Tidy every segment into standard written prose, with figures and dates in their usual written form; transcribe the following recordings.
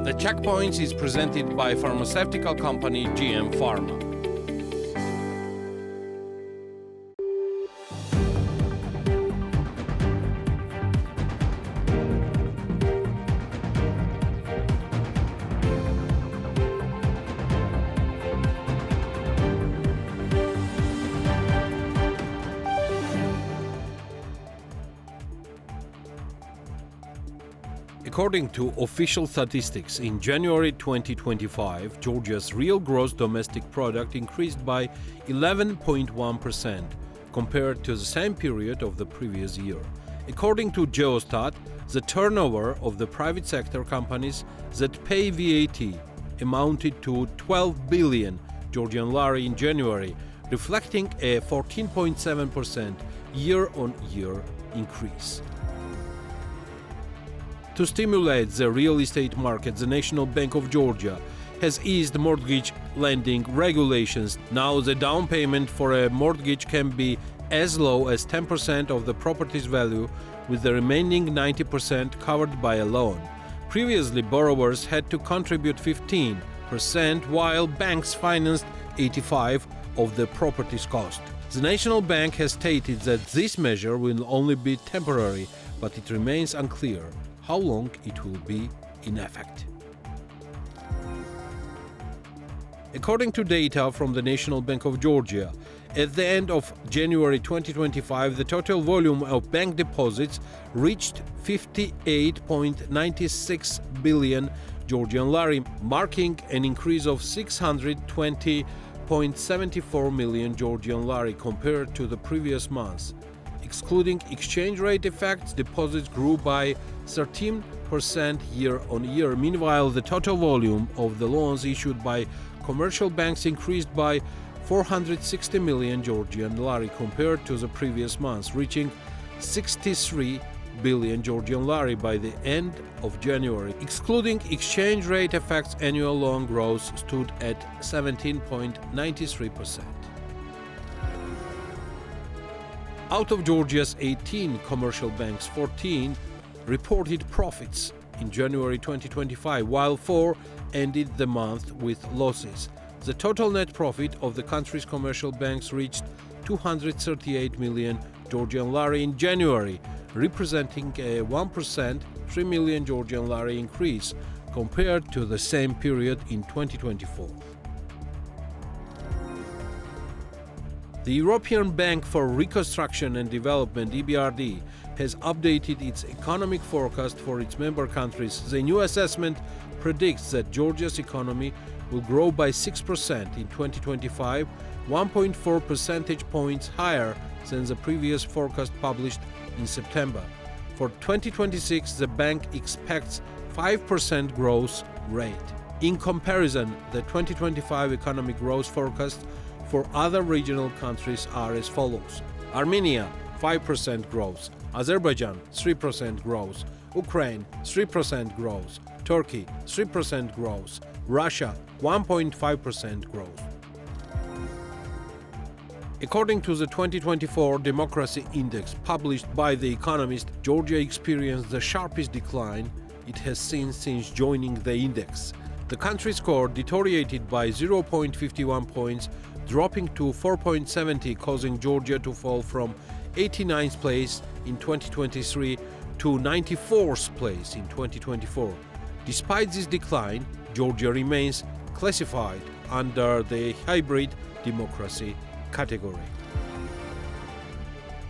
The Checkpoints is presented by pharmaceutical company GM Pharma. According to official statistics, in January 2025, Georgia's real gross domestic product increased by 11.1% compared to the same period of the previous year. According to Geostat, the turnover of the private sector companies that pay VAT amounted to 12 billion Georgian lari in January, reflecting a 14.7% year-on-year increase. To stimulate the real estate market, the National Bank of Georgia has eased mortgage lending regulations. Now the down payment for a mortgage can be as low as 10% of the property's value, with the remaining 90% covered by a loan. Previously, borrowers had to contribute 15%, while banks financed 85% of the property's cost. The National Bank has stated that this measure will only be temporary, but it remains unclear how long it will be in effect. According to data from the National Bank of Georgia, at the end of January 2025, the total volume of bank deposits reached 58.96 billion Georgian lari, marking an increase of 620.74 million Georgian lari compared to the previous month. Excluding exchange rate effects, deposits grew by 13% year-on-year. Meanwhile, the total volume of the loans issued by commercial banks increased by 460 million Georgian lari compared to the previous month, reaching 63 billion Georgian lari by the end of January. Excluding exchange rate effects, annual loan growth stood at 17.93%. Out of Georgia's 18 commercial banks, 14 reported profits in January 2025, while 4 ended the month with losses. The total net profit of the country's commercial banks reached 238 million Georgian lari in January, representing a 1%, 3 million Georgian lari increase compared to the same period in 2024. The European Bank for Reconstruction and Development (EBRD) has updated its economic forecast for its member countries. The new assessment predicts that Georgia's economy will grow by 6% in 2025, 1.4 percentage points higher than the previous forecast published in September. For 2026, the bank expects 5% growth rate. In comparison, the 2025 economic growth forecast for other regional countries are as follows: Armenia, 5% growth; Azerbaijan, 3% growth; Ukraine, 3% growth; Turkey, 3% growth; Russia, 1.5% growth. According to the 2024 Democracy Index published by The Economist, Georgia experienced the sharpest decline it has seen since joining the index. The country's score deteriorated by 0.51 points, dropping to 4.70, causing Georgia to fall from 89th place in 2023 to 94th place in 2024. Despite this decline, Georgia remains classified under the hybrid democracy category.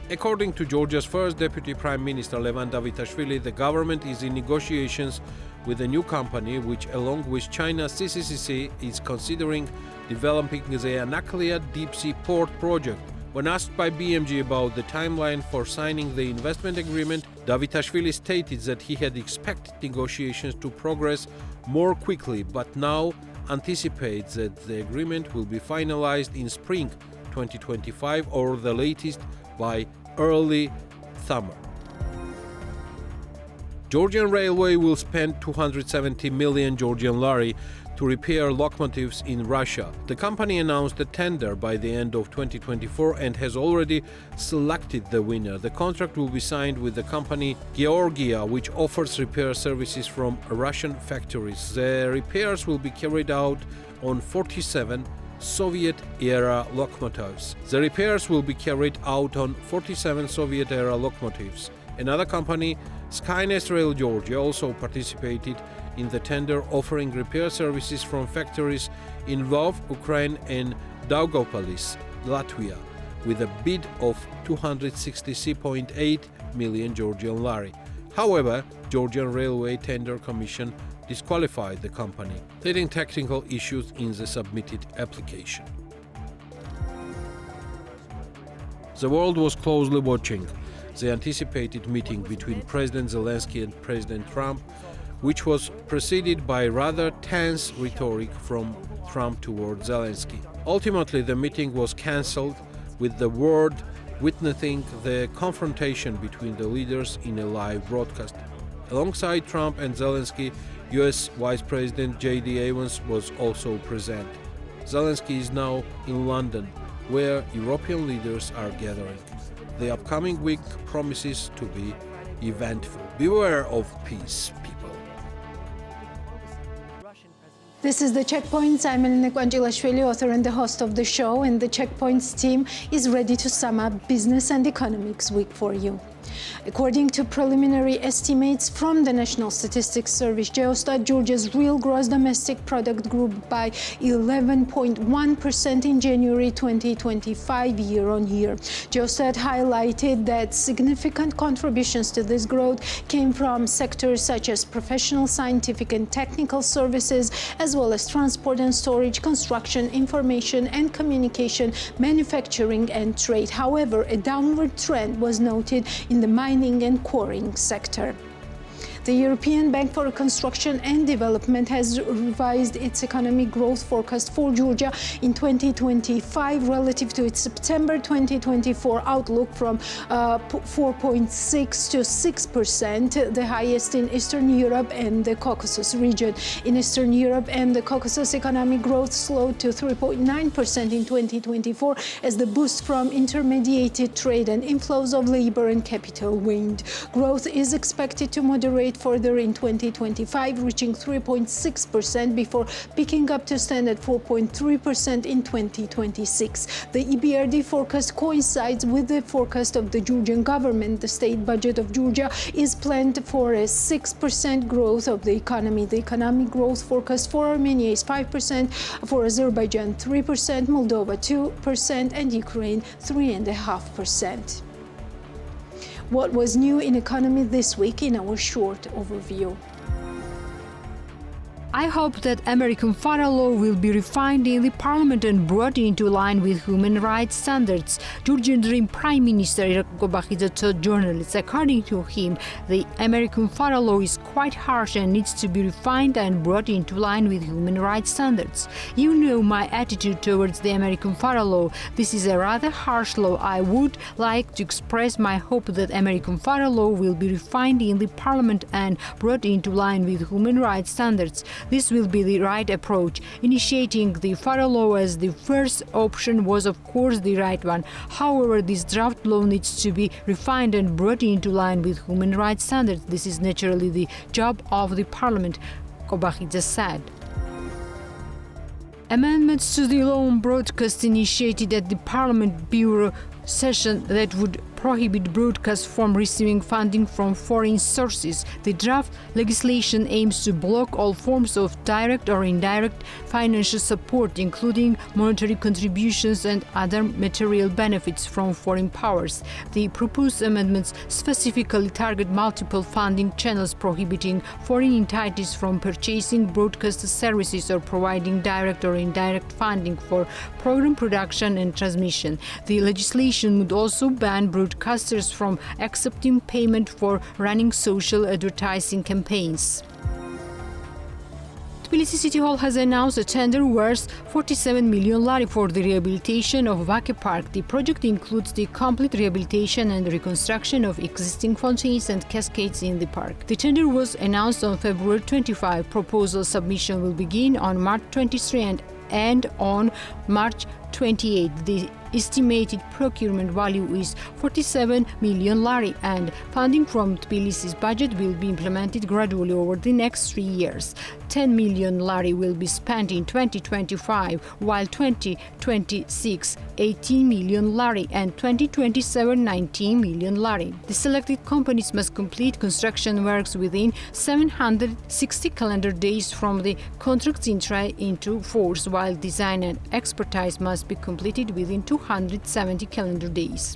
According to Georgia's first Deputy Prime Minister Levan Davitashvili, the government is in negotiations with a new company which, along with China's CCCC, is considering developing the Anaklia deep-sea port project. When asked by BMG about the timeline for signing the investment agreement, Davitashvili stated that he had expected negotiations to progress more quickly, but now anticipates that the agreement will be finalized in spring 2025 or the latest by early summer. Georgian Railway will spend 270 million Georgian lari to repair locomotives in Russia. The company announced a tender by the end of 2024 and has already selected the winner. The contract will be signed with the company Georgia, which offers repair services from Russian factories. The repairs will be carried out on 47 Soviet-era locomotives. The repairs will be carried out on 47 Soviet-era locomotives. Another company, Skynet Rail Georgia, also participated in the tender, offering repair services from factories in Lvov, Ukraine, and Daugavpils, Latvia, with a bid of 263.8 million Georgian lari. However, Georgian Railway Tender Commission disqualified the company, citing technical issues in the submitted application. The world was closely watching the anticipated meeting between President Zelensky and President Trump, which was preceded by rather tense rhetoric from Trump toward Zelensky. Ultimately, the meeting was cancelled, with the world witnessing the confrontation between the leaders in a live broadcast. Alongside Trump and Zelensky, US Vice President J.D. Vance was also present. Zelensky is now in London, where European leaders are gathering. The upcoming week promises to be eventful. Beware of peace, people. This is The Checkpoints. I'm Elena Kwanjilashvili, author and the host of the show, and the Checkpoints team is ready to sum up business and economics week for you. According to preliminary estimates from the National Statistics Service, Geostat, Georgia's real gross domestic product grew by 11.1% in January 2025 year-on-year. Geostat highlighted that significant contributions to this growth came from sectors such as professional, scientific and technical services, as well as transport and storage, construction, information and communication, manufacturing and trade. However, a downward trend was noted in the mining and quarrying sector. The European Bank for Reconstruction and Development has revised its economic growth forecast for Georgia in 2025 relative to its September 2024 outlook from 4.6% to 6%, the highest in Eastern Europe and the Caucasus region. In Eastern Europe and the Caucasus, economic growth slowed to 3.9% in 2024 as the boost from intermediated trade and inflows of labor and capital waned. Growth is expected to moderate further in 2025, reaching 3.6% before picking up to stand at 4.3% in 2026. The EBRD forecast coincides with the forecast of the Georgian government. The state budget of Georgia is planned for a 6% growth of the economy. The economic growth forecast for Armenia is 5%, for Azerbaijan 3%, Moldova 2%, and Ukraine 3.5%. What was new in economy this week in our short overview. I hope that American federal law will be refined in the parliament and brought into line with human rights standards. Georgian Dream Prime Minister Irakli Kobakhidze told journalists, according to him, the American federal law is quite harsh and needs to be refined and brought into line with human rights standards. You know my attitude towards the American federal law. This is a rather harsh law. I would like to express my hope that American federal law will be refined in the parliament and brought into line with human rights standards. This will be the right approach. Initiating the federal law as the first option was of course the right one. However, this draft law needs to be refined and brought into line with human rights standards. This is naturally the job of the parliament, Kobakhidze said. Amendments to the law on broadcast initiated at the Parliament Bureau session that would prohibit broadcasts from receiving funding from foreign sources. The draft legislation aims to block all forms of direct or indirect financial support, including monetary contributions and other material benefits from foreign powers. The proposed amendments specifically target multiple funding channels, prohibiting foreign entities from purchasing broadcast services or providing direct or indirect funding for program production and transmission. The legislation would also ban broadcasters from accepting payment for running social advertising campaigns. Tbilisi City Hall has announced a tender worth 47 million lari for the rehabilitation of Vake Park. The project includes the complete rehabilitation and reconstruction of existing fountains and cascades in the park. The tender was announced on February 25. Proposal submission will begin on March 23 and end on March 28. The estimated procurement value is 47 million lari, and funding from Tbilisi's budget will be implemented gradually over the next 3 years. 10 million lari will be spent in 2025, while 2026 18 million lari and 2027 19 million lari. The selected companies must complete construction works within 760 calendar days from the contract's entry into force, while design and expertise must be completed within 270 calendar days.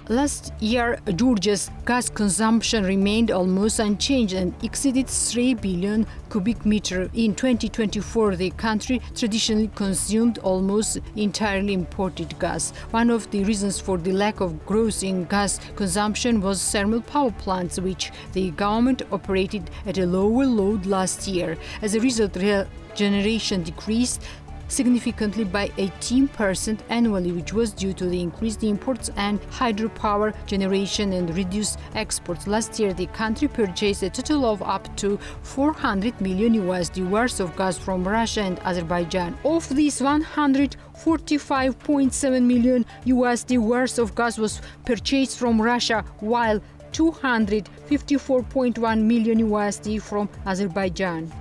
Last year, Georgia's gas consumption remained almost unchanged and exceeded 3 billion cubic meters. In 2024, the country traditionally consumed almost entirely imported gas. One of the reasons for the lack of growth in gas consumption was thermal power plants, which the government operated at a lower load last year. As a result, real generation decreased significantly by 18% annually, which was due to the increased imports and hydropower generation and reduced exports. Last year, the country purchased a total of up to $400 million worth of gas from Russia and Azerbaijan. Of these, $145.7 million worth of gas was purchased from Russia, while $254.1 million from Azerbaijan.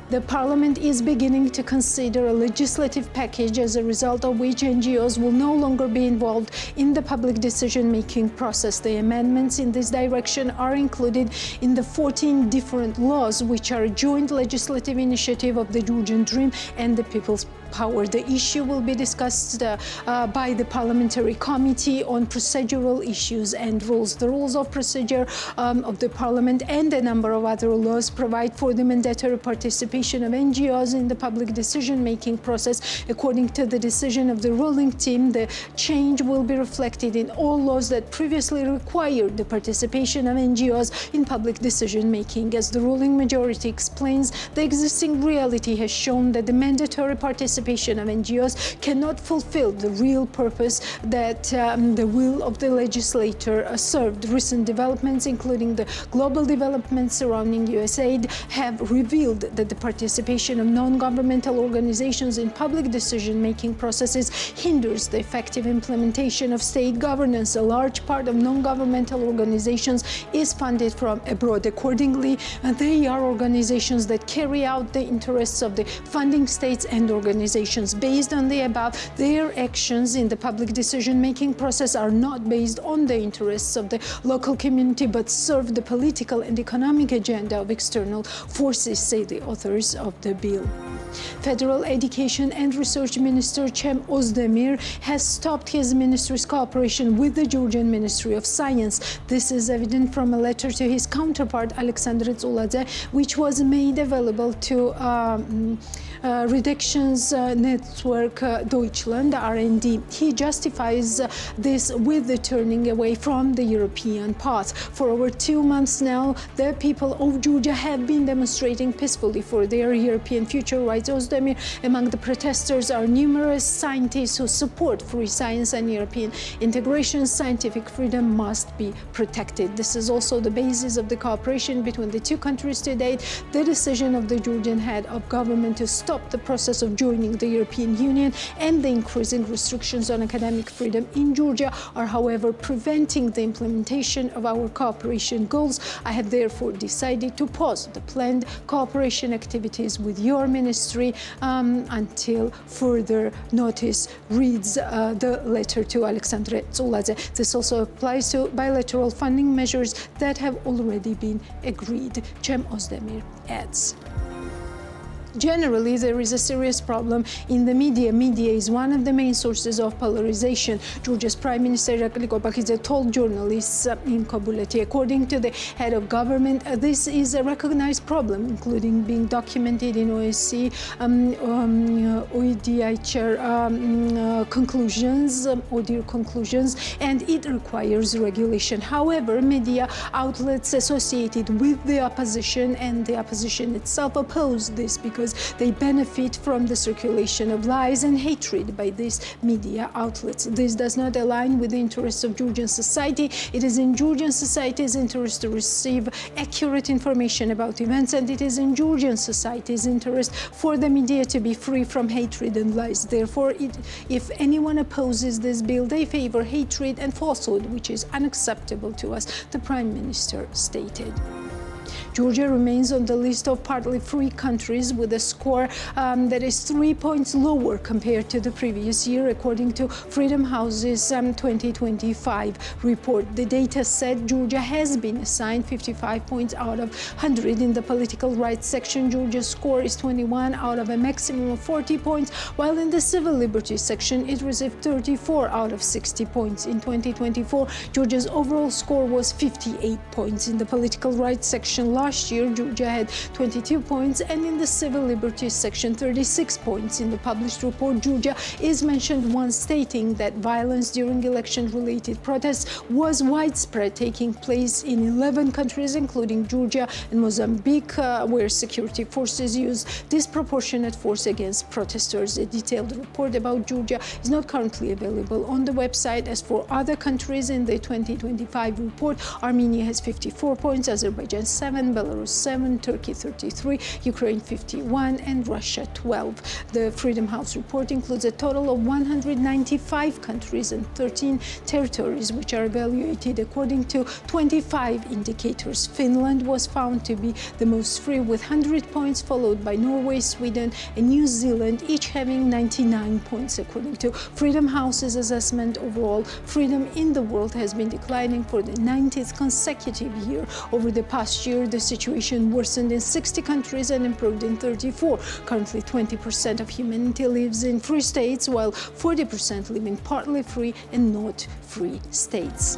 The parliament is beginning to consider a legislative package as a result of which NGOs will no longer be involved in the public decision-making process. The amendments in this direction are included in the 14 different laws, which are a joint legislative initiative of the Georgian Dream and the People's Power. The issue will be discussed by the Parliamentary Committee on Procedural Issues and Rules. The rules of procedure of the Parliament and a number of other laws provide for the mandatory participation of NGOs in the public decision-making process. According to the decision of the ruling team, the change will be reflected in all laws that previously required the participation of NGOs in public decision-making. As the ruling majority explains, the existing reality has shown that the mandatory participation of NGOs cannot fulfill the real purpose that the will of the legislator served. Recent developments, including the global developments surrounding USAID, have revealed that the participation of non-governmental organizations in public decision-making processes hinders the effective implementation of state governance. A large part of non-governmental organizations is funded from abroad. Accordingly, they are organizations that carry out the interests of the funding states and organizations. Based on the above, their actions in the public decision-making process are not based on the interests of the local community, but serve the political and economic agenda of external forces, say the authors of the bill. Federal Education and Research Minister Cem Özdemir has stopped his ministry's cooperation with the Georgian Ministry of Science. This is evident from a letter to his counterpart, Alexandre Tsuladze, which was made available to Redactions Network Deutschland, R&D. He justifies this with the turning away from the European path. For over 2 months now, the people of Georgia have been demonstrating peacefully for their European future, writes Özdemir. Among the protesters are numerous scientists who support free science and European integration. Scientific freedom must be protected. This is also the basis of the cooperation between the two countries to date. The decision of the Georgian head of government to stop the process of joining the European Union and the increasing restrictions on academic freedom in Georgia are, however, preventing the implementation of our cooperation goals. I have therefore decided to pause the planned cooperation activities with your ministry until further notice, reads the letter to Alexandre Tsuladze. This also applies to bilateral funding measures that have already been agreed, Cem Özdemir adds. Generally, there is a serious problem in the media. Media is one of the main sources of polarization. Georgia's Prime Minister Irakli Gobakidze told journalists in Kabuleti. According to the head of government, this is a recognized problem, including being documented in OSCE, OEDIHR conclusions, ODIHR conclusions, and it requires regulation. However, media outlets associated with the opposition and the opposition itself oppose this because they benefit from the circulation of lies and hatred by these media outlets. This does not align with the interests of Georgian society. It is in Georgian society's interest to receive accurate information about events, and it is in Georgian society's interest for the media to be free from hatred and lies. Therefore, if anyone opposes this bill, they favor hatred and falsehood, which is unacceptable to us, the Prime Minister stated. Georgia remains on the list of partly free countries with a score that is 3 points lower compared to the previous year, according to Freedom House's 2025 report. The data said Georgia has been assigned 55 points out of 100 in the political rights section. Georgia's score is 21 out of a maximum of 40 points, while in the civil liberties section, it received 34 out of 60 points. In 2024, Georgia's overall score was 58 points. In the political rights section last year, Georgia had 22 points, and in the civil liberties section, 36 points. In the published report, Georgia is mentioned once, stating that violence during election-related protests was widespread, taking place in 11 countries, including Georgia and Mozambique, where security forces used disproportionate force against protesters. A detailed report about Georgia is not currently available on the website. As for other countries in the 2025 report, Armenia has 54 points, Azerbaijan 7, Belarus 7, Turkey 33, Ukraine 51, and Russia 12. The Freedom House report includes a total of 195 countries and 13 territories, which are evaluated according to 25 indicators. Finland was found to be the most free with 100 points, followed by Norway, Sweden, and New Zealand, each having 99 points. According to Freedom House's assessment, overall freedom in the world has been declining for the 90th consecutive year. Over the past year, the situation worsened in 60 countries and improved in 34. Currently, 20% of humanity lives in free states, while 40% live in partly free and not free states.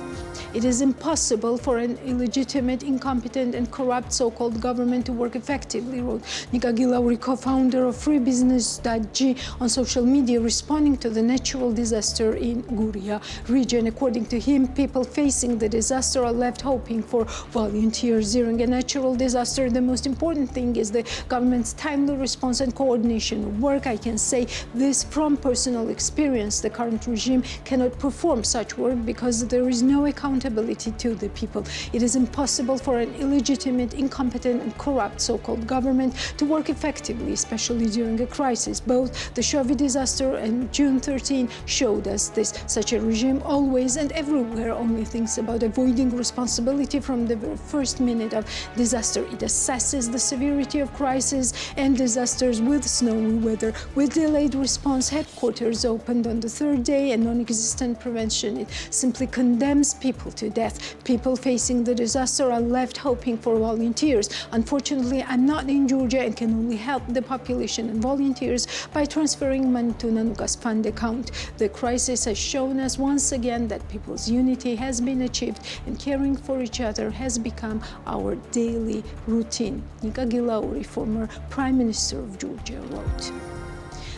It is impossible for an illegitimate, incompetent, and corrupt so-called government to work effectively, wrote Nika Gilauri, co-founder of freebusiness.g, on social media, responding to the natural disaster in Guria region. According to him, people facing the disaster are left hoping for volunteers. During a natural disaster, the most important thing is the government's timely response and coordination of work. I can say this from personal experience. The current regime cannot perform such work because there is no accountability to the people. It is impossible for an illegitimate, incompetent, and corrupt so-called government to work effectively, especially during a crisis. Both the Shovi disaster and June 13 showed us this. Such a regime always and everywhere only thinks about avoiding responsibility from the very first minute of disaster. It assesses the severity of crises and disasters with snowy weather. With delayed response, headquarters opened on the third day and non-existent prevention. It simply condemns people to death. People facing the disaster are left hoping for volunteers. Unfortunately, I'm not in Georgia and can only help the population and volunteers by transferring money to Nanuka's fund account. The crisis has shown us once again that people's unity has been achieved and caring for each other has become our daily routine. Nika Gilauri, former Prime Minister of Georgia, wrote.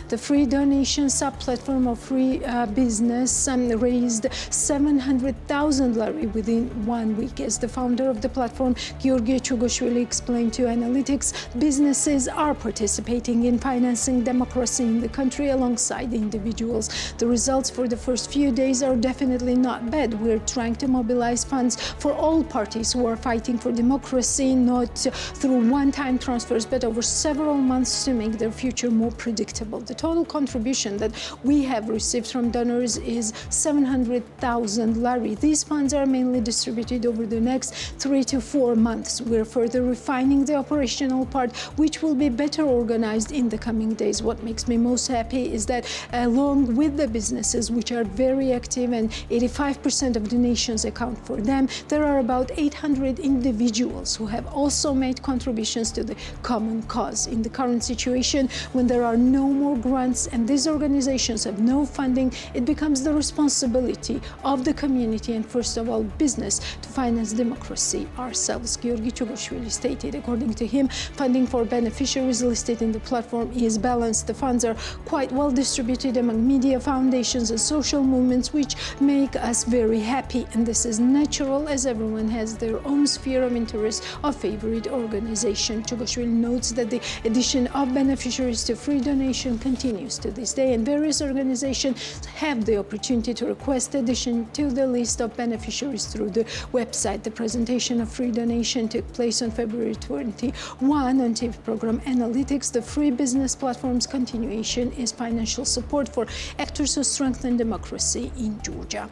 The free donation sub-platform of free business raised 700,000 lari within 1 week. As the founder of the platform, Georgi Chugoshvili, explained to Analytics, businesses are participating in financing democracy in the country alongside individuals. The results for the first few days are definitely not bad. We're trying to mobilize funds for all parties who are fighting for democracy, not through one-time transfers, but over several months to make their future more predictable. The total contribution that we have received from donors is 700,000 lari. These funds are mainly distributed over the next 3 to 4 months. We're further refining the operational part, which will be better organized in the coming days. What makes me most happy is that along with the businesses, which are very active and 85% of donations account for them, there are about 800 individuals who have also made contributions to the common cause. In the current situation, when there are no more grants and these organizations have no funding, it becomes the responsibility of the community and first of all business to finance democracy ourselves. Georgi Chugashvili stated. According to him, funding for beneficiaries listed in the platform is balanced. The funds are quite well distributed among media, foundations and social movements, which make us very happy, and this is natural as everyone has their own sphere of interest or favorite organization. Chugashvili notes that the addition of beneficiaries to free donation continues to this day, and various organizations have the opportunity to request addition to the list of beneficiaries through the website. The presentation of free donation took place on February 21 on TV program Analytics. The free business platform's continuation is financial support for actors who strengthen democracy in Georgia.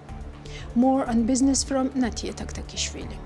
More on business from Natia Taktakishvili.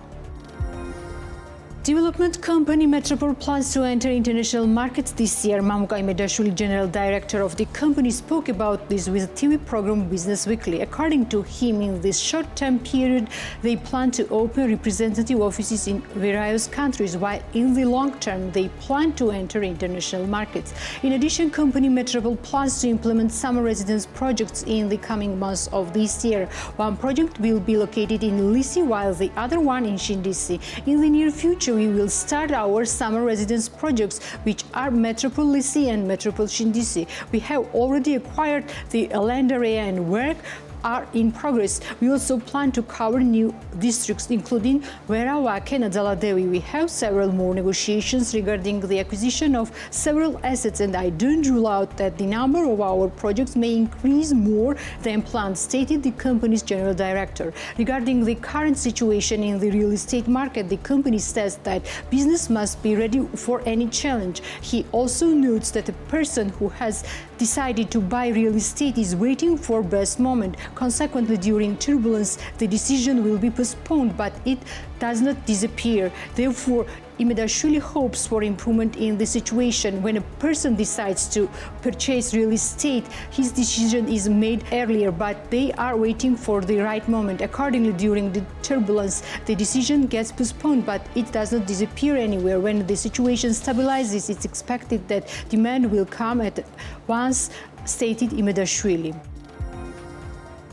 Development company Metropole plans to enter international markets this year. Mamuk Imedashvili, general director of the company, spoke about this with TV program Business Weekly. According to him, in this short-term period, they plan to open representative offices in various countries, while in the long term, they plan to enter international markets. In addition, company Metropole plans to implement summer residence projects in the coming months of this year. One project will be located in Lisi, while the other one in Shindisi. In the near future, we will start our summer residence projects, which are Metropole Lisi and Metropole Shindisi. We have already acquired the land area and work are in progress. We also plan to cover new districts, including Veravake and Adaladevi. We have several more negotiations regarding the acquisition of several assets, and I don't rule out that the number of our projects may increase more than planned, stated the company's general director. Regarding the current situation in the real estate market, the company says that business must be ready for any challenge. He also notes that a person who has decided to buy real estate is waiting for best moment. Consequently, during turbulence, the decision will be postponed, but it does not disappear. Therefore, Imedashvili hopes for improvement in the situation. When a person decides to purchase real estate, his decision is made earlier, but they are waiting for the right moment. Accordingly, during the turbulence, the decision gets postponed, but it does not disappear anywhere. When the situation stabilizes, it's expected that demand will come at once, stated Imedashvili.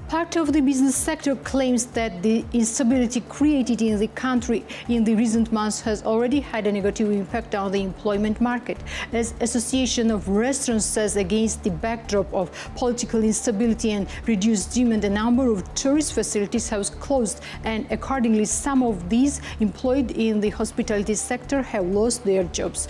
Part of the business sector claims that the instability created in the country in the recent months has already had a negative impact on the employment market. As Association of Restaurants says, against the backdrop of political instability and reduced demand, a number of tourist facilities have closed, and accordingly, some of these employed in the hospitality sector have lost their jobs.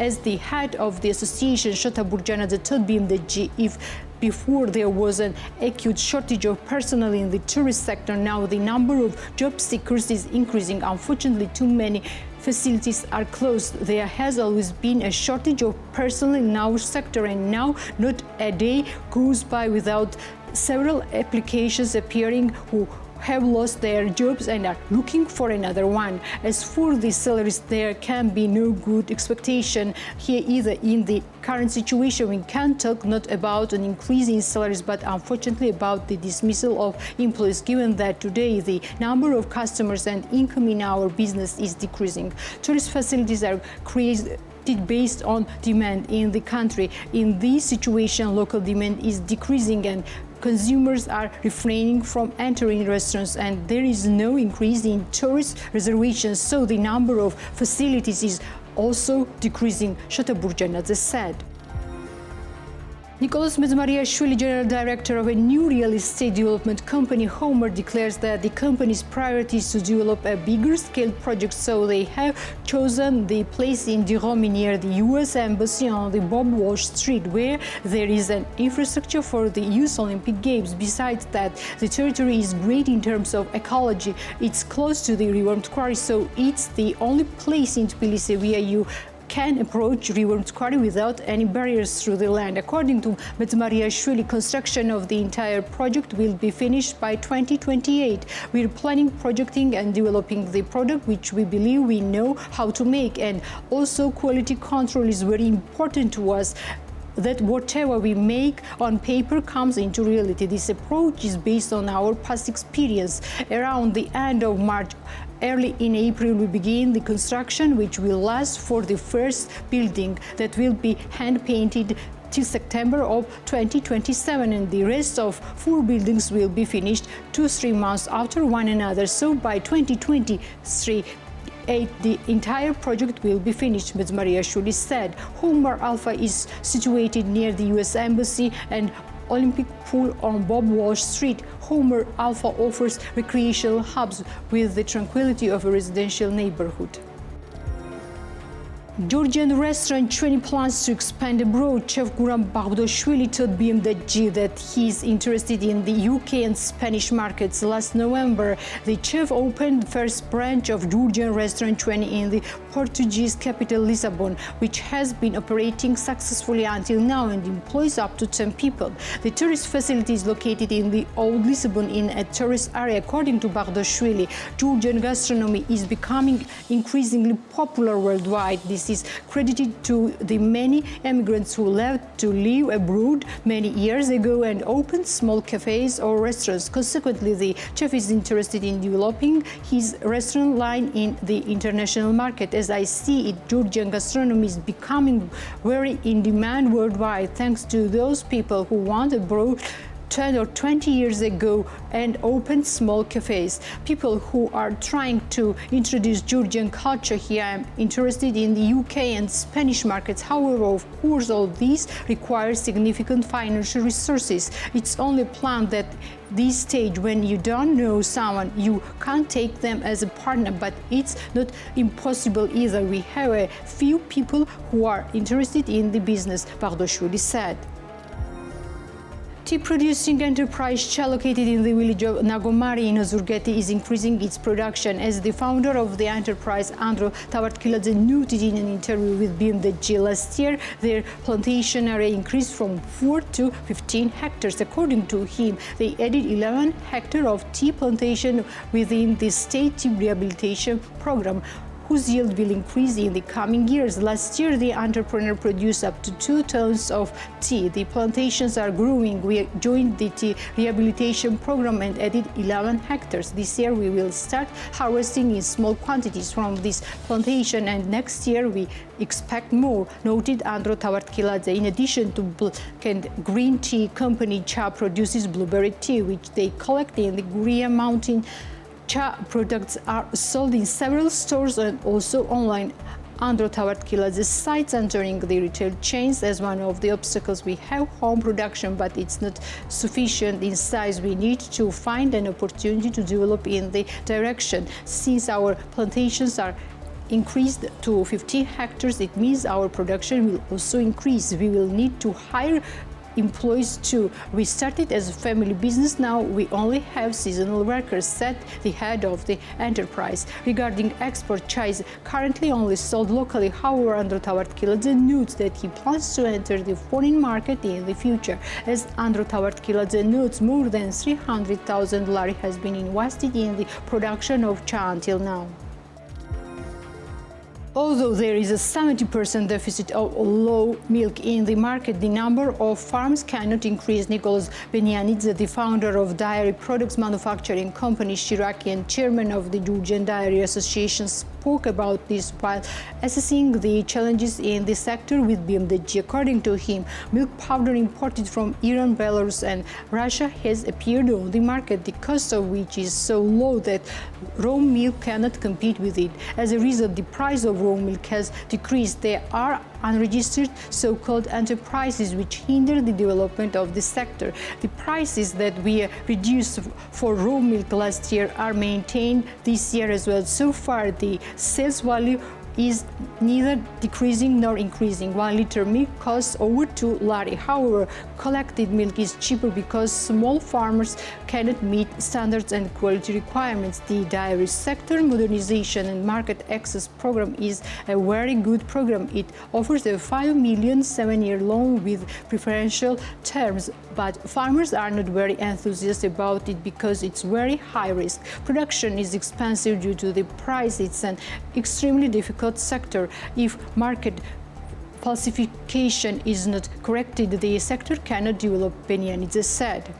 As the head of the association, Shota Burjanadze told BMDG, if before there was an acute shortage of personnel in the tourist sector, now the number of job seekers is increasing. Unfortunately, too many facilities are closed. There has always been a shortage of personnel in our sector, and now not a day goes by without several applications appearing who have lost their jobs and are looking for another one. As for the salaries, there can be no good expectation here either. In the current situation, we can talk not about an increase in salaries, but unfortunately about the dismissal of employees, given that today the number of customers and income in our business is decreasing. Tourist facilities are created based on demand in the country. In this situation, local demand is decreasing and consumers are refraining from entering restaurants, and there is no increase in tourist reservations, so the number of facilities is also decreasing, Shota Burjanadze said. Nicholas Medzmariashvili, general director of a new real estate development company, Homer, declares that the company's priority is to develop a bigger scale project, so they have chosen the place in Diromi near the U.S. Embassy on the Bob Walsh Street, where there is an infrastructure for the Youth Olympic Games. Besides that, the territory is great in terms of ecology. It's close to the River Mtkwari, so it's the only place in Tbilisi where you can approach River Quarry without any barriers through the land. According to Medzmariashvili, construction of the entire project will be finished by 2028. We're planning, projecting and developing the product which we believe we know how to make, and also quality control is very important to us, that whatever we make on paper comes into reality. This approach is based on our past experience. Around the end of March, early in April, we begin the construction, which will last for the first building that will be hand-painted till September of 2027, and the rest of 4 buildings will be finished 2-3 months after one another. So by 2023, the entire project will be finished, Medzmariashvili said. Homer Alpha is situated near the U.S. Embassy and Olympic Pool on Bob Walsh Street. Homer Alpha offers recreational hubs with the tranquility of a residential neighborhood. Georgian restaurant chain plans to expand abroad. Chef Guram Baghdashvili told BMZ that he is interested in the UK and Spanish markets. Last November, the chef opened the first branch of Georgian restaurant chain in the Portuguese capital Lisbon, which has been operating successfully until now and employs up to 10 people. The tourist facility is located in the old Lisbon in a tourist area. According to Baghdashvili, Georgian gastronomy is becoming increasingly popular worldwide. This is credited to the many immigrants who left to live abroad many years ago and opened small cafes or restaurants. Consequently, the chef is interested in developing his restaurant line in the international market. As I see it, Georgian gastronomy is becoming very in demand worldwide, thanks to those people who went abroad 10 or 20 years ago and opened small cafes. People who are trying to introduce Georgian culture here. I'm interested in the UK and Spanish markets. However, of course, all these require significant financial resources. It's only planned that this stage, when you don't know someone, you can't take them as a partner, but it's not impossible either. We have a few people who are interested in the business, Baghdashvili said. Tea producing enterprise located in the village of Nagomari in Ozurgeti is increasing its production. As the founder of the enterprise, Andro Tavartkiladze, noted in an interview with BMZ last year, their plantation area increased from 4 to 15 hectares. According to him, they added 11 hectares of tea plantation within the state tea rehabilitation program, whose yield will increase in the coming years. Last year, the entrepreneur produced up to 2 tons of tea. The plantations are growing. We joined the tea rehabilitation program and added 11 hectares. This year, we will start harvesting in small quantities from this plantation, and next year, we expect more, noted Andro Tavartkiladze. In addition to Black and Green Tea Company, Cha produces blueberry tea, which they collect in the Guria Mountain. Cha products are sold in several stores and also online. Andro Tavartkiladze cites entering the retail chains as one of the obstacles. We have home production, but it's not sufficient in size. We need to find an opportunity to develop in the direction. Since our plantations are increased to 15 hectares, it means our production will also increase. We will need to hire employees too. We started as a family business. Now we only have seasonal workers, said the head of the enterprise. Regarding export, chai is currently only sold locally. However, Andro Tavartkiladze notes that he plans to enter the foreign market in the future. As Andro Tavartkiladze notes, more than 300,000 lari has been invested in the production of chai until now. Although there is a 70% deficit of low milk in the market, the number of farms cannot increase. Nicholas Benyanidze, the founder of dairy products manufacturing company Shiraki and chairman of the Georgian Dairy Association, spoke about this while assessing the challenges in the sector with BMZ. According to him, milk powder imported from Iran, Belarus and Russia has appeared on the market, the cost of which is so low that raw milk cannot compete with it. As a result, the price of raw milk has decreased. There are unregistered so-called enterprises which hinder the development of the sector. The prices that we reduced for raw milk last year are maintained this year as well. So far, the sales value is neither decreasing nor increasing. 1 liter milk costs over 2 lari. However, collected milk is cheaper because small farmers cannot meet standards and quality requirements. The dairy sector modernization and market access program is a very good program. It offers a 5 million 7-year loan with preferential terms, but farmers are not very enthusiastic about it because it's very high risk. Production is expensive due to the price. It's an extremely difficult sector. If market falsification is not corrected, the sector cannot develop, Penyanidze said.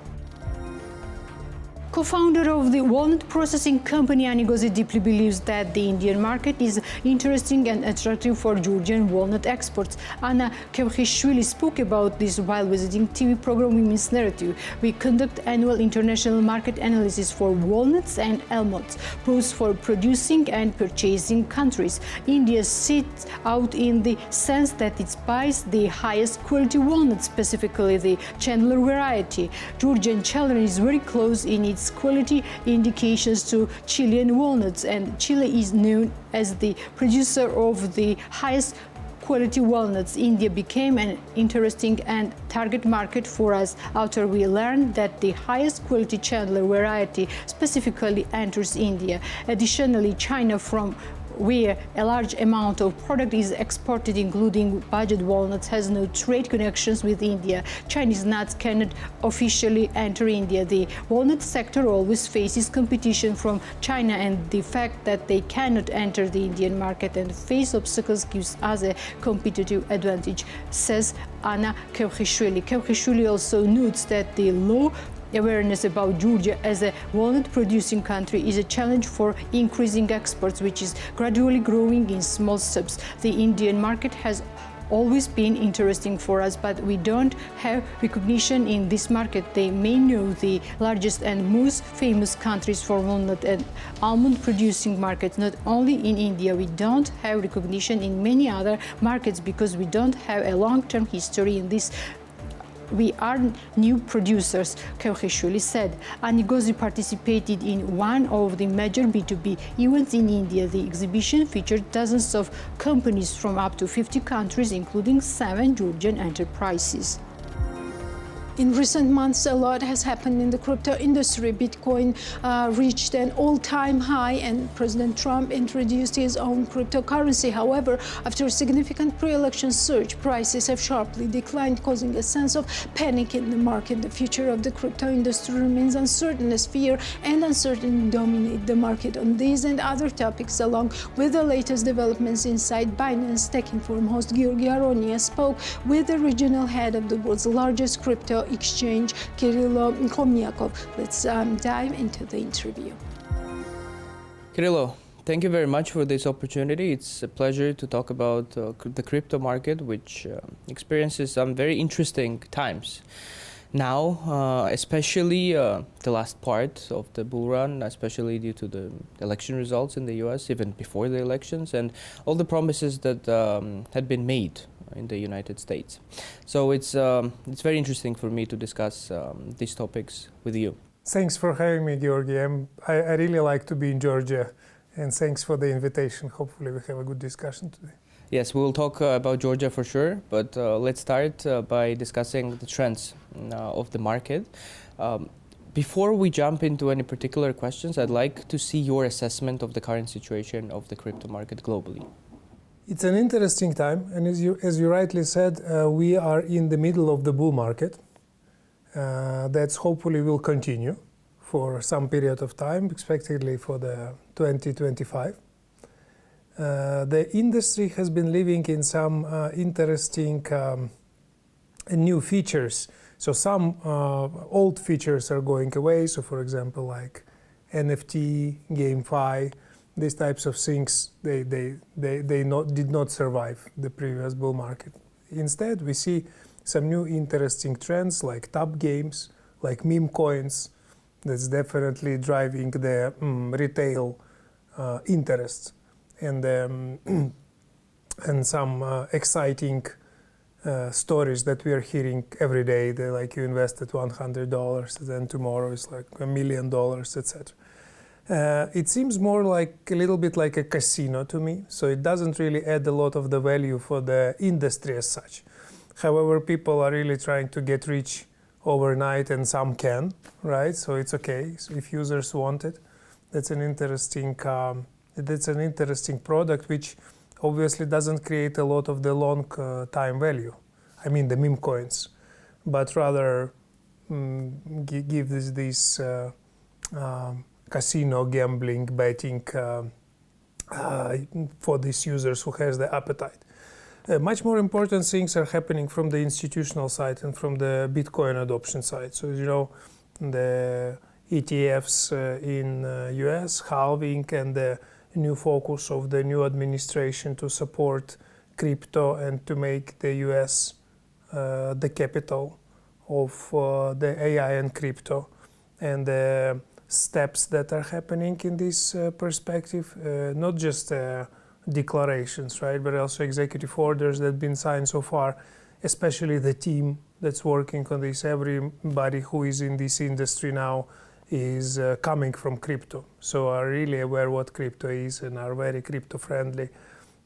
Co-founder of the walnut processing company, Anigozi deeply believes that the Indian market is interesting and attractive for Georgian walnut exports. Anna Kevkhishvili spoke about this while visiting TV program Women's Narrative. We conduct annual international market analysis for walnuts and almonds, pros for producing and purchasing countries. India sits out in the sense that it buys the highest quality walnuts, specifically the Chandler variety. Georgian Chandler is very close in its quality indications to Chilean walnuts, and Chile is known as the producer of the highest quality walnuts. India became an interesting and target market for us after we learned that the highest quality Chandler variety specifically enters India. Additionally, China, from where a large amount of product is exported, including budget walnuts, has no trade connections with India. Chinese nuts cannot officially enter India. The walnut sector always faces competition from China, and the fact that they cannot enter the Indian market and face obstacles gives us a competitive advantage, says Anna Kevkhishvili. Kevkhishvili also notes that the low awareness about Georgia as a walnut-producing country is a challenge for increasing exports, which is gradually growing in small steps. The Indian market has always been interesting for us, but we don't have recognition in this market. They may know the largest and most famous countries for walnut and almond producing markets. Not only in India, we don't have recognition in many other markets because we don't have a long-term history in this. We are new producers, Kevkhishvili said. Anigozi participated in one of the major B2B events in India. The exhibition featured dozens of companies from up to 50 countries, including 7 Georgian enterprises. In recent months, a lot has happened in the crypto industry. Bitcoin reached an all-time high, and President Trump introduced his own cryptocurrency. However, after a significant pre-election surge, prices have sharply declined, causing a sense of panic in the market. The future of the crypto industry remains uncertain as fear and uncertainty dominate the market. On these and other topics, along with the latest developments inside Binance, Tech-Inform host Georgi Aronia spoke with the regional head of the world's largest crypto exchange, Kirilo Khomyakov. Let's dive into the interview. Kirilo, thank you very much for this opportunity. It's a pleasure to talk about the crypto market, which experiences some very interesting times. Now, especially the last part of the bull run, especially due to the election results in the US, even before the elections, and all the promises that had been made in the United States. So it's very interesting for me to discuss these topics with you. Thanks for having me, Georgi. I really like to be in Georgia, and thanks for the invitation. Hopefully we have a good discussion today. Yes, we will talk about Georgia for sure, but let's start by discussing the trends of the market. Before we jump into any particular questions, I'd like to see your assessment of the current situation of the crypto market globally. It's an interesting time, and as you rightly said, we are in the middle of the bull market. That's hopefully will continue for some period of time, expectedly for the 2025. The industry has been living in some interesting new features. So some old features are going away. So for example, like NFT, GameFi, these types of things, they did not survive the previous bull market. Instead, we see some new interesting trends like top games, like meme coins. That's definitely driving the retail interest, and some exciting stories that we are hearing every day. They like you invested $100, then tomorrow is like $1 million, etc. It seems more like a little bit like a casino to me, so it doesn't really add a lot of the value for the industry as such. However, people are really trying to get rich overnight, and some can, right? So it's okay. So if users want it, that's an interesting product, which obviously doesn't create a lot of the long time value. I mean the meme coins, but rather give this casino gambling betting for these users who has the appetite. Much more important things are happening from the institutional side and from the Bitcoin adoption side. So you know, the ETFs in US halving and the new focus of the new administration to support crypto and to make the US the capital of the AI and crypto, and the steps that are happening in this perspective, not just declarations, right, but also executive orders that have been signed so far, especially the team that's working on this. Everybody who is in this industry now is coming from crypto, so are really aware what crypto is and are very crypto friendly.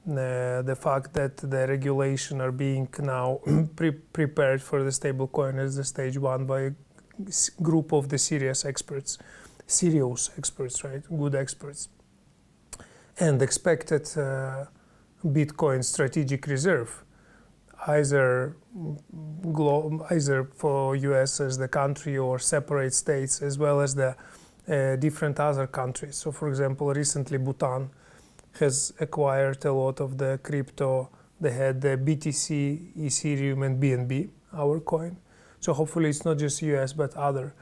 The fact that the regulation are being now prepared for the stablecoin as the stage one by a group of the serious experts, right, good experts, and expected Bitcoin strategic reserve, either for US as the country or separate states, as well as the different other countries. So for example, recently Bhutan has acquired a lot of the crypto. They had the BTC, Ethereum, and BNB, our coin. So hopefully it's not just US but other.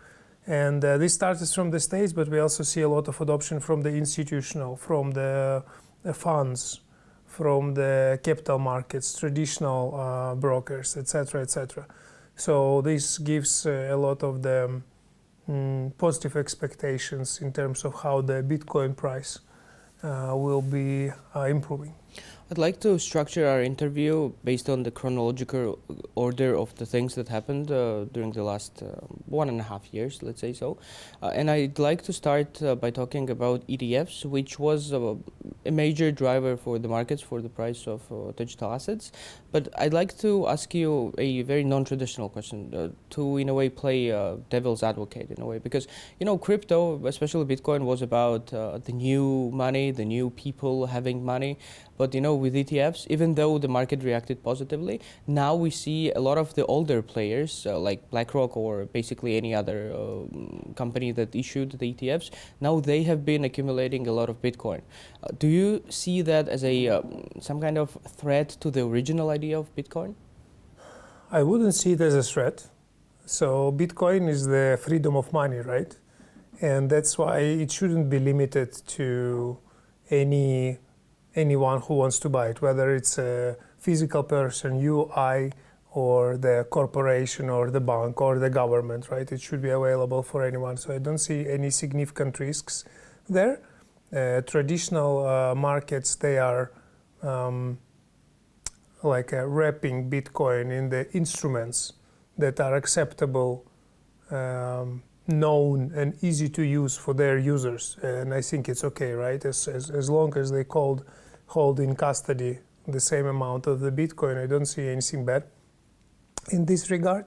And this started from the States, but we also see a lot of adoption from the institutional, from the funds, from the capital markets, traditional brokers, etc., etc. So this gives a lot of the positive expectations in terms of how the Bitcoin price will be improving. I'd like to structure our interview based on the chronological order of the things that happened during the last 1.5 years, let's say so. And I'd like to start by talking about ETFs, which was a major driver for the markets, for the price of digital assets. But I'd like to ask you a very non-traditional question to, in a way, play devil's advocate in a way. Because, you know, crypto, especially Bitcoin, was about the new money, the new people having money. But, you know, with ETFs, even though the market reacted positively, now we see a lot of the older players like BlackRock or basically any other company that issued the ETFs, now they have been accumulating a lot of Bitcoin. Do you see that as a some kind of threat to the original idea of Bitcoin? I wouldn't see it as a threat. So Bitcoin is the freedom of money, right? And that's why it shouldn't be limited to anyone who wants to buy it, whether it's a physical person, you, I, or the corporation, or the bank, or the government, right? It should be available for anyone. So I don't see any significant risks there. Traditional markets, they are wrapping Bitcoin in the instruments that are acceptable, known, and easy to use for their users. And I think it's okay, right? As long as they hold in custody the same amount of the Bitcoin, I don't see anything bad in this regard.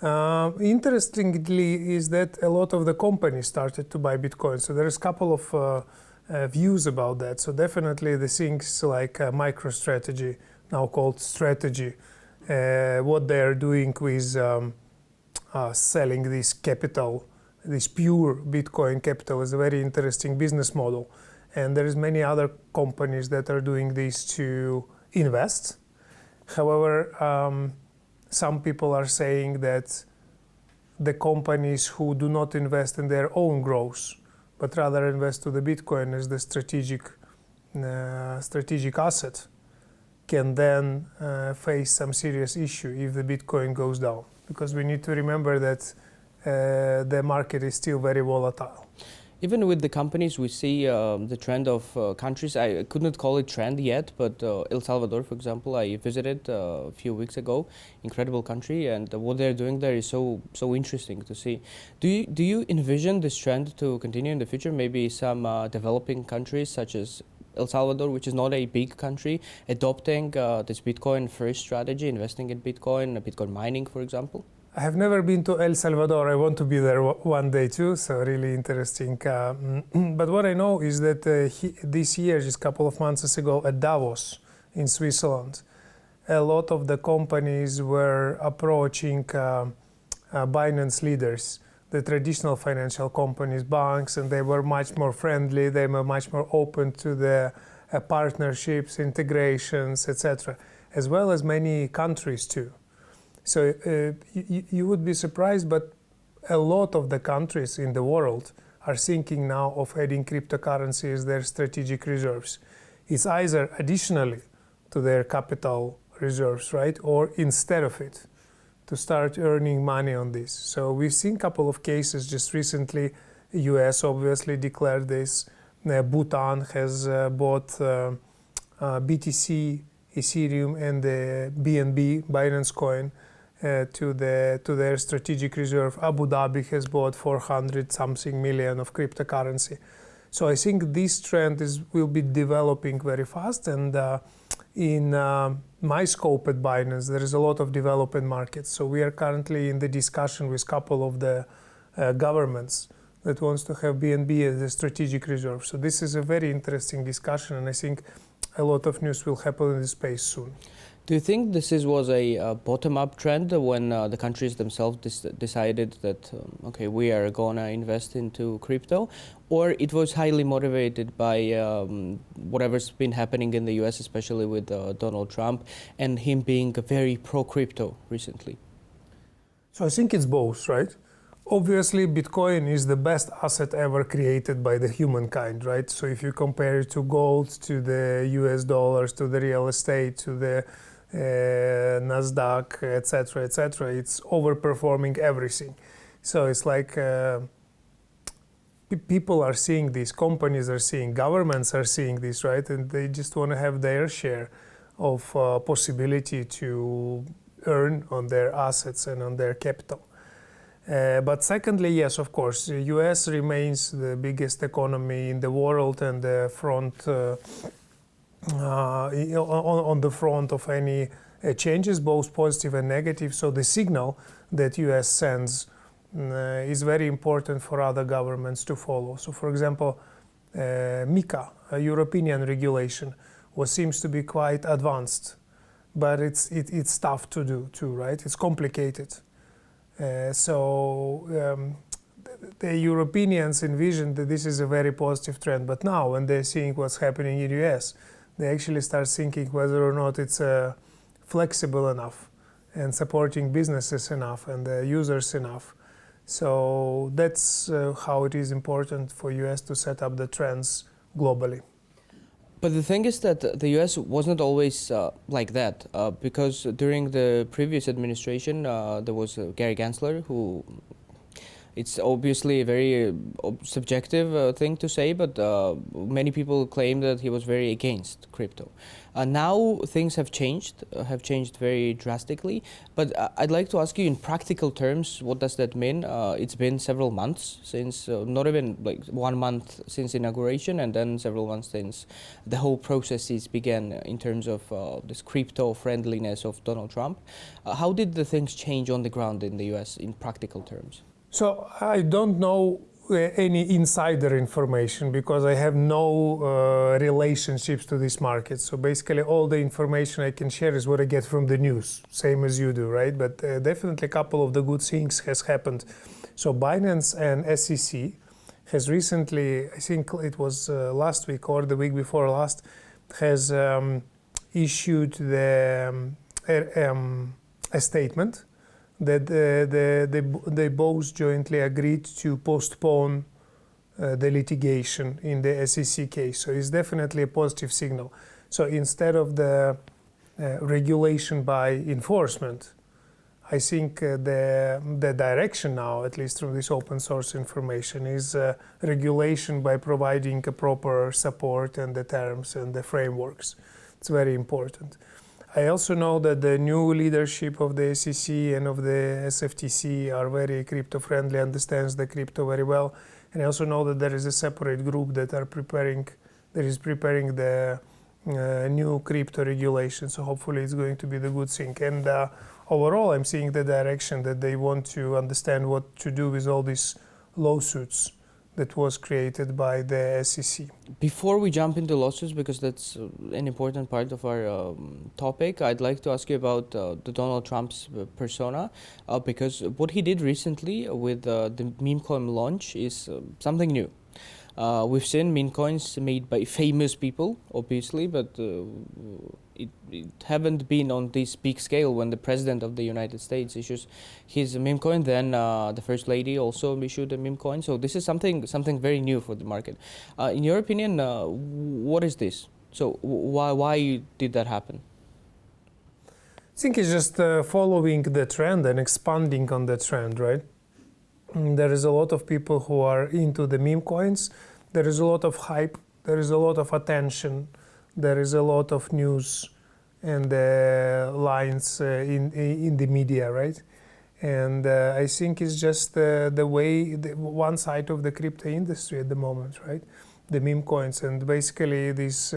Interestingly is that a lot of the companies started to buy Bitcoin. So there's a couple of views about that. So definitely the things like MicroStrategy, now called Strategy, what they're doing with selling this capital, this pure Bitcoin capital, is a very interesting business model. And there is many other companies that are doing this to invest. However, some people are saying that the companies who do not invest in their own growth, but rather invest to the Bitcoin as the strategic asset, can then face some serious issue if the Bitcoin goes down. Because we need to remember that the market is still very volatile. Even with the companies, we see the trend of countries. I could not call it trend yet, but El Salvador, for example, I visited a few weeks ago. Incredible country, and what they're doing there is so interesting to see. Do you envision this trend to continue in the future? Maybe some developing countries such as El Salvador, which is not a big country, adopting this Bitcoin first strategy, investing in Bitcoin mining, for example? I have never been to El Salvador. I want to be there one day too, so really interesting. But what I know is that this year, just a couple of months ago, at Davos in Switzerland, a lot of the companies were approaching Binance leaders, the traditional financial companies, banks, and they were much more friendly. They were much more open to the partnerships, integrations, etc., as well as many countries too. So you would be surprised, but a lot of the countries in the world are thinking now of adding cryptocurrency as their strategic reserves. It's either additionally to their capital reserves, right, or instead of it, to start earning money on this. So we've seen a couple of cases just recently. US obviously declared this. Bhutan has bought BTC, Ethereum, and the BNB, Binance Coin, to their strategic reserve. Abu Dhabi has bought 400-something million of cryptocurrency. So I think this trend will be developing very fast. And in my scope at Binance, there is a lot of developing markets. So we are currently in the discussion with a couple of the governments that wants to have BNB as a strategic reserve. So this is a very interesting discussion, and I think a lot of news will happen in this space soon. Do you think this was a bottom-up trend when the countries themselves decided that, okay, we are going to invest into crypto? Or it was highly motivated by whatever's been happening in the US, especially with Donald Trump, and him being very pro-crypto recently? So I think it's both, right? Obviously, Bitcoin is the best asset ever created by the humankind, right? So if you compare it to gold, to the US dollars, to the real estate, to the Nasdaq, etc., it's overperforming everything. So it's like people are seeing this, companies are seeing, governments are seeing this, right? And they just want to have their share of possibility to earn on their assets and on their capital. But secondly, yes, of course, the US remains the biggest economy in the world and the front on the front of any changes, both positive and negative. So the signal that US sends is very important for other governments to follow. So, for example, MiCA, a European regulation, seems to be quite advanced, but it's tough to do too, right? It's complicated. So the Europeans envisioned that this is a very positive trend, but now when they're seeing what's happening in the US, they actually start thinking whether or not it's flexible enough and supporting businesses enough and the users enough. So that's how it is important for US to set up the trends globally. But the thing is that the US was not always like that, because during the previous administration, there was Gary Gensler, who, it's obviously a very subjective thing to say, but many people claim that he was very against crypto. Now things have changed very drastically, but I'd like to ask you in practical terms, what does that mean? It's been several months since, not even like 1 month since inauguration, and then several months since the whole processes began in terms of this crypto friendliness of Donald Trump. How did the things change on the ground in the US in practical terms? So I don't know any insider information because I have no relationships to this market. So basically all the information I can share is what I get from the news, same as you do, right? But definitely a couple of the good things has happened. So Binance and SEC has recently, I think it was last week or the week before last, has issued a statement that they both jointly agreed to postpone the litigation in the SEC case. So it's definitely a positive signal. So instead of the regulation by enforcement, I think the direction now, at least from this open source information, is regulation by providing a proper support and the terms and the frameworks. It's very important. I also know that the new leadership of the SEC and of the SFTC are very crypto-friendly, understands the crypto very well. And I also know that there is a separate group that is preparing the new crypto regulation. So hopefully it's going to be the good thing. And overall, I'm seeing the direction that they want to understand what to do with all these lawsuits that was created by the SEC. Before we jump into lawsuits, because that's an important part of our topic, I'd like to ask you about the Donald Trump's persona, because what he did recently with the meme coin launch is something new. We've seen meme coins made by famous people, obviously, but it haven't been on this big scale. When the president of the United States issues his meme coin, then the first lady also issued a meme coin. So this is something very new for the market. In your opinion, what is this? So why did that happen? I think it's just following the trend and expanding on the trend, right? There is a lot of people who are into the meme coins. There is a lot of hype. There is a lot of attention. There is a lot of news and lines in the media, right? And I think it's just the way, one side of the crypto industry at the moment, right? The meme coins. And basically this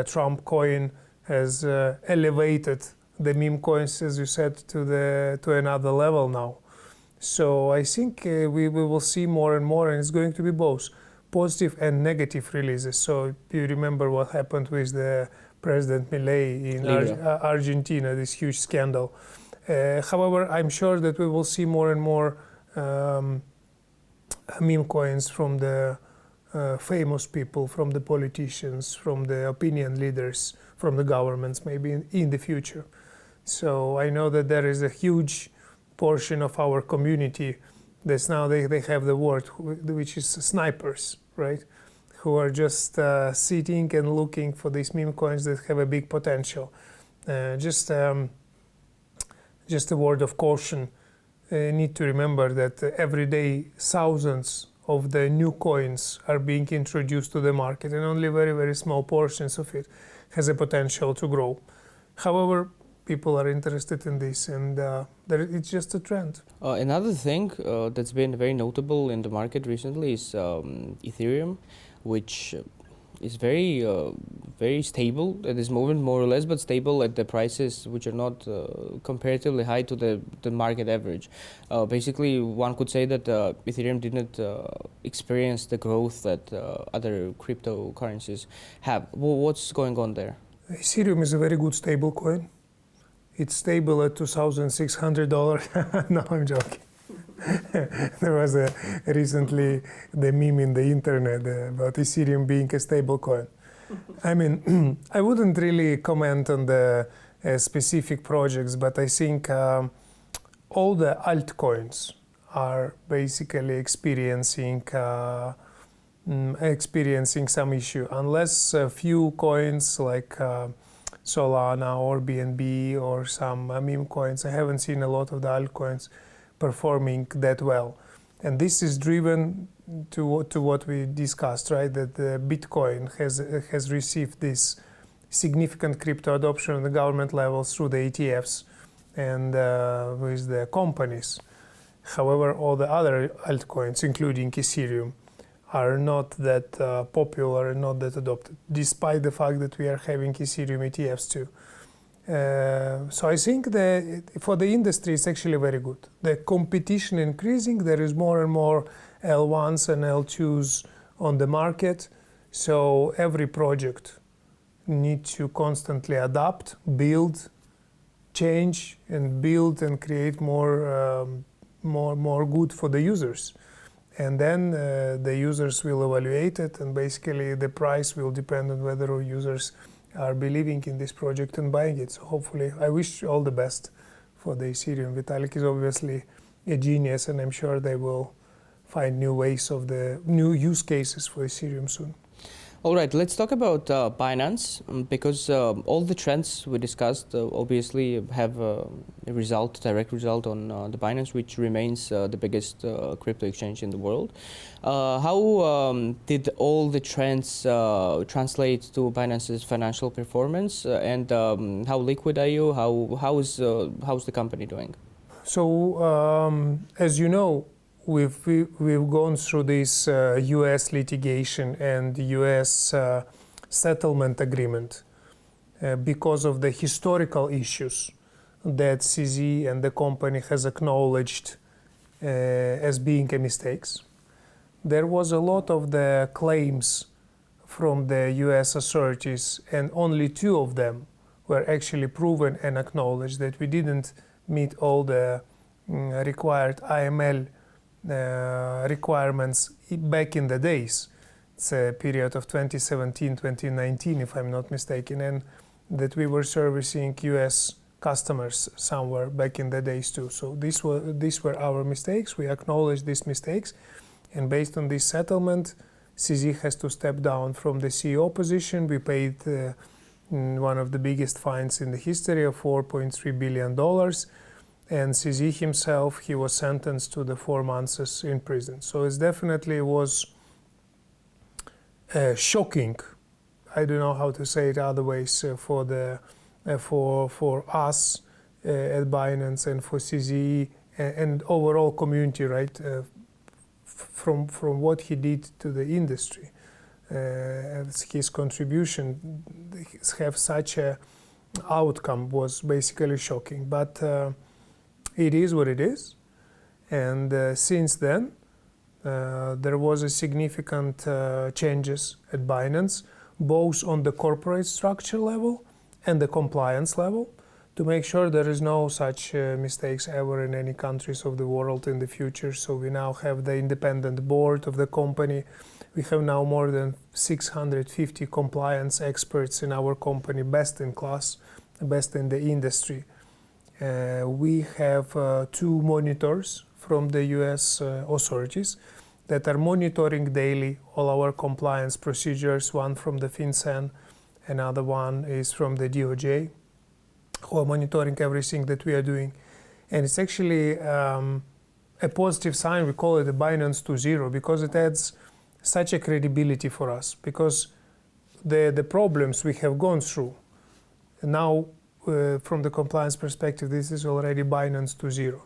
Trump coin has elevated the meme coins, as you said, to another level now. So I think we will see more and more, and it's going to be both positive and negative releases. So if you remember what happened with the President Milei in Argentina, this huge scandal. However, I'm sure that we will see more and more meme coins from the famous people, from the politicians, from the opinion leaders, from the governments, maybe in the future. So I know that there is a huge portion of our community that's now they have the word, which is snipers, right? Who are just sitting and looking for these meme coins that have a big potential. Just a word of caution. Need to remember that every day thousands of the new coins are being introduced to the market, and only very, very small portions of it has a potential to grow. However, people are interested in this, and it's just a trend. Another thing that's been very notable in the market recently is Ethereum, which is very stable at this moment, more or less, but stable at the prices which are not comparatively high to the market average. Basically, one could say that Ethereum didn't experience the growth that other cryptocurrencies have. What's going on there? Ethereum is a very good stable coin. It's stable at $2,600. No, I'm joking. There was recently the meme in the internet about Ethereum being a stable coin. I mean, I wouldn't really comment on the specific projects, but I think all the altcoins are basically experiencing some issue, unless a few coins like Solana or BNB or some meme coins. I haven't seen a lot of the altcoins performing that well, and this is driven to what we discussed, right? That the Bitcoin has received this significant crypto adoption on the government level through the ETFs and with the companies. However, all the other altcoins, including Ethereum, are not that popular and not that adopted, despite the fact that we are having Ethereum ETFs too. So I think that for the industry, it's actually very good. The competition increasing, there is more and more L1s and L2s on the market. So every project needs to constantly adapt, build, change, and build and create more good for the users. And then the users will evaluate it, and basically the price will depend on whether users are believing in this project and buying it. So hopefully, I wish all the best for the Ethereum. Vitalik is obviously a genius, and I'm sure they will find new ways of the new use cases for Ethereum soon. All right, let's talk about Binance, because all the trends we discussed obviously have a direct result on the Binance, which remains the biggest crypto exchange in the world. How did all the trends translate to Binance's financial performance, and how liquid are you? How's the company doing? So, as you know, we've gone through this U.S. litigation and U.S. Settlement agreement because of the historical issues that CZ and the company has acknowledged as being a mistakes. There was a lot of the claims from the US authorities, and only 2 of them were actually proven and acknowledged that we didn't meet all the required AML requirements back in the days. It's a period of 2017-2019, if I'm not mistaken, and that we were servicing US customers somewhere back in the days too. So these were our mistakes. We acknowledge these mistakes, and based on this settlement, CZ has to step down from the CEO position. We paid one of the biggest fines in the history of $4.3 billion, and CZ himself, he was sentenced to the 4 months in prison. So it definitely was shocking. I don't know how to say it other ways for us at Binance and for CZ and overall community, right? From what he did to the industry, his contribution, have such a outcome was basically shocking. But it is what it is, and since then there was a significant changes at Binance, both on the corporate structure level and the compliance level, to make sure there is no such mistakes ever in any countries of the world in the future. So we now have the independent board of the company. We have now more than 650 compliance experts in our company, best in class, best in the industry. We have 2 monitors from the US authorities that are monitoring daily all our compliance procedures, one from the FinCEN, another one is from the DOJ, who are monitoring everything that we are doing. And it's actually a positive sign. We call it the Binance 2.0 because it adds such a credibility for us, because the problems we have gone through, now from the compliance perspective, this is already Binance 2.0.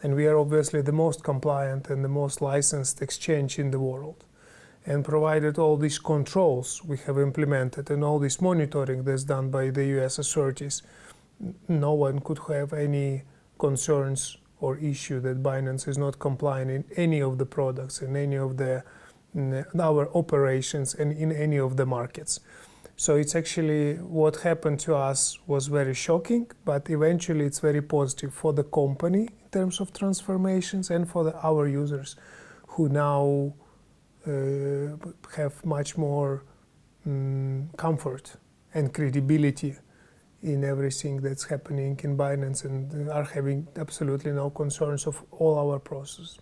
And we are obviously the most compliant and the most licensed exchange in the world. And provided all these controls we have implemented and all this monitoring that's done by the US authorities, no one could have any concerns or issue that Binance is not complying in any of the products, in any of our operations, and in any of the markets. So it's actually what happened to us was very shocking, but eventually it's very positive for the company in terms of transformations and for our users, who now have much more comfort and credibility in everything that's happening in Binance, and are having absolutely no concerns of all our process.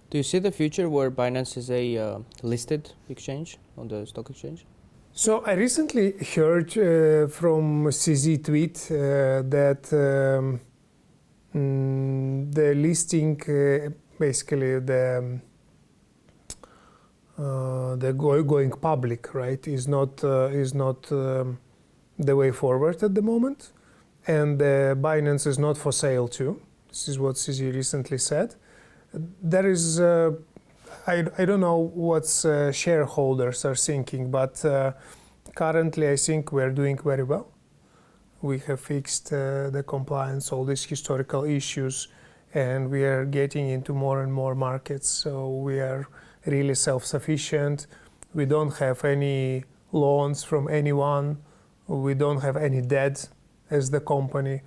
Do you see the future where Binance is a listed exchange on the stock exchange? So I recently heard from CZ tweet that the listing, basically the going public, right, is not the way forward at the moment, and Binance is not for sale too. This is what CZ recently said. There is, I don't know what shareholders are thinking, but currently I think we're doing very well. We have fixed the compliance, all these historical issues, and we are getting into more and more markets. So we are really self-sufficient. We don't have any loans from anyone. We don't have any debt as the company.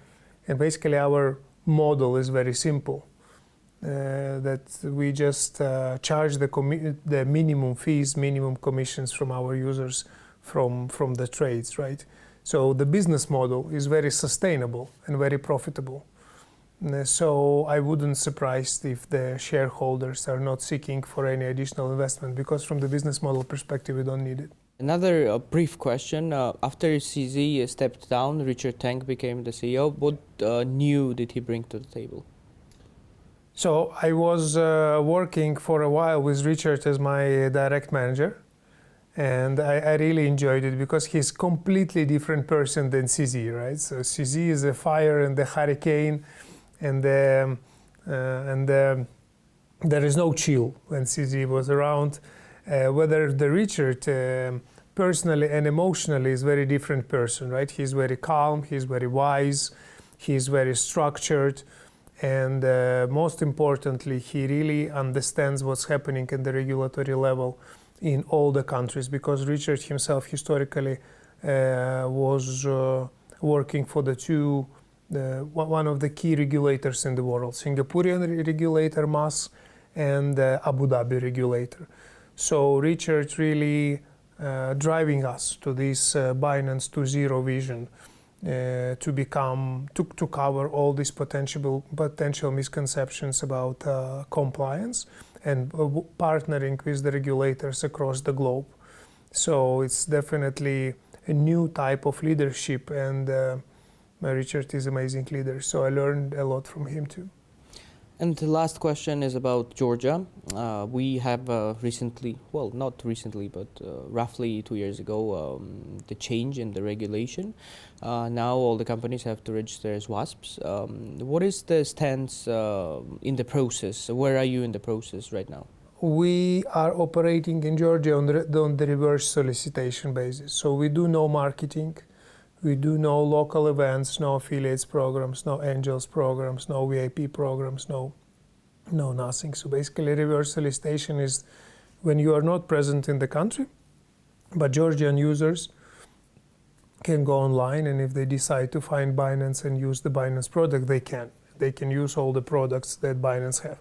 And basically our model is very simple. That we just charge the minimum fees, minimum commissions from our users from the trades, right? So the business model is very sustainable and very profitable. So I wouldn't surprised if the shareholders are not seeking for any additional investment, because from the business model perspective, we don't need it. Another brief question. After CZ stepped down, Richard Teng became the CEO. What new did he bring to the table? So I was working for a while with Richard as my direct manager, and I really enjoyed it because he's a completely different person than CZ, right? So CZ is the fire and the hurricane, and there is no chill when CZ was around. Whether the Richard personally and emotionally is very different person, right? He's very calm, he's very wise. He is very structured, and most importantly, he really understands what's happening at the regulatory level in all the countries, because Richard himself historically was working for one of the key regulators in the world, Singaporean regulator MAS and Abu Dhabi regulator. So Richard really driving us to this Binance 2.0 vision, to cover all these potential misconceptions about compliance and partnering with the regulators across the globe. So it's definitely a new type of leadership, and Richard is an amazing leader. So I learned a lot from him too. And the last question is about Georgia. We have recently, well, not recently, but roughly 2 years ago, the change in the regulation. Now all the companies have to register as WASPs. What is the stance in the process? Where are you in the process right now? We are operating in Georgia on the reverse solicitation basis. So we do no marketing. We do no local events, no affiliates programs, no angels programs, no VIP programs, no nothing. So basically reverse solicitation is when you are not present in the country, but Georgian users can go online, and if they decide to find Binance and use the Binance product, they can. They can use all the products that Binance have.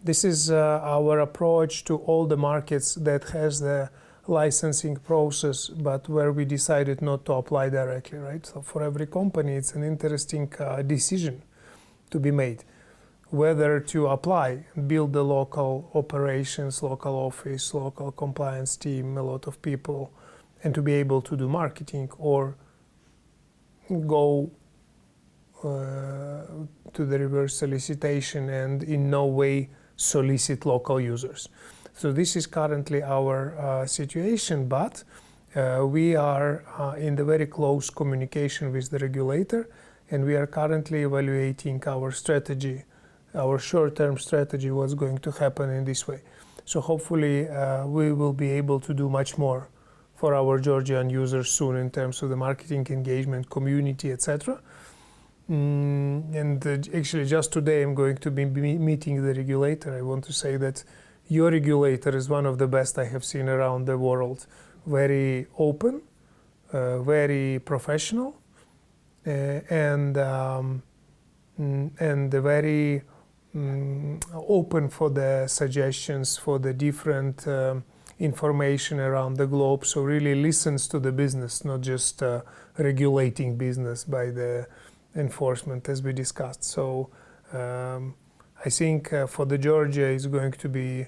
This is our approach to all the markets that has the licensing process, but where we decided not to apply directly, right? So for every company, it's an interesting decision to be made, whether to apply, build the local operations, local office, local compliance team, a lot of people, and to be able to do marketing, or go to the reverse solicitation and in no way solicit local users. So this is currently our situation, but we are in the very close communication with the regulator, and we are currently evaluating our strategy, our short-term strategy, what's going to happen in this way. So hopefully we will be able to do much more for our Georgian users soon in terms of the marketing engagement, community, etc. And actually just today I'm going to be meeting the regulator. I want to say that your regulator is one of the best I have seen around the world. Very open, very professional, and very open for the suggestions, for the different information around the globe. So really listens to the business, not just regulating business by the enforcement, as we discussed. So I think for the Georgia is going to be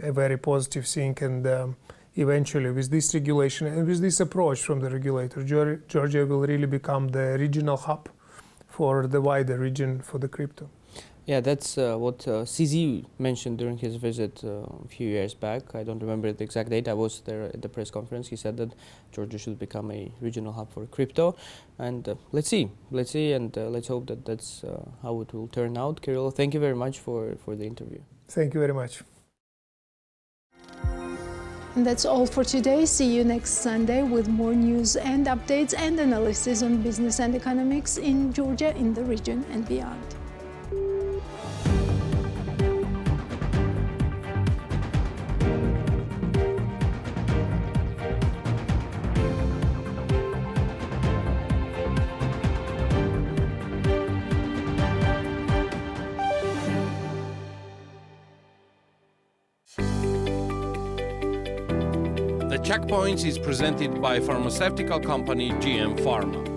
a very positive thing, and eventually with this regulation and with this approach from the regulator, Georgia will really become the regional hub for the wider region for the crypto. Yeah, that's what CZ mentioned during his visit a few years back. I don't remember the exact date. I was there at the press conference. He said that Georgia should become a regional hub for crypto. And let's see, and let's hope that that's how it will turn out. Kirill, thank you very much for the interview. Thank you very much. And that's all for today. See you next Sunday with more news and updates and analysis on business and economics in Georgia, in the region and beyond. The Checkpoints is presented by pharmaceutical company GM Pharma.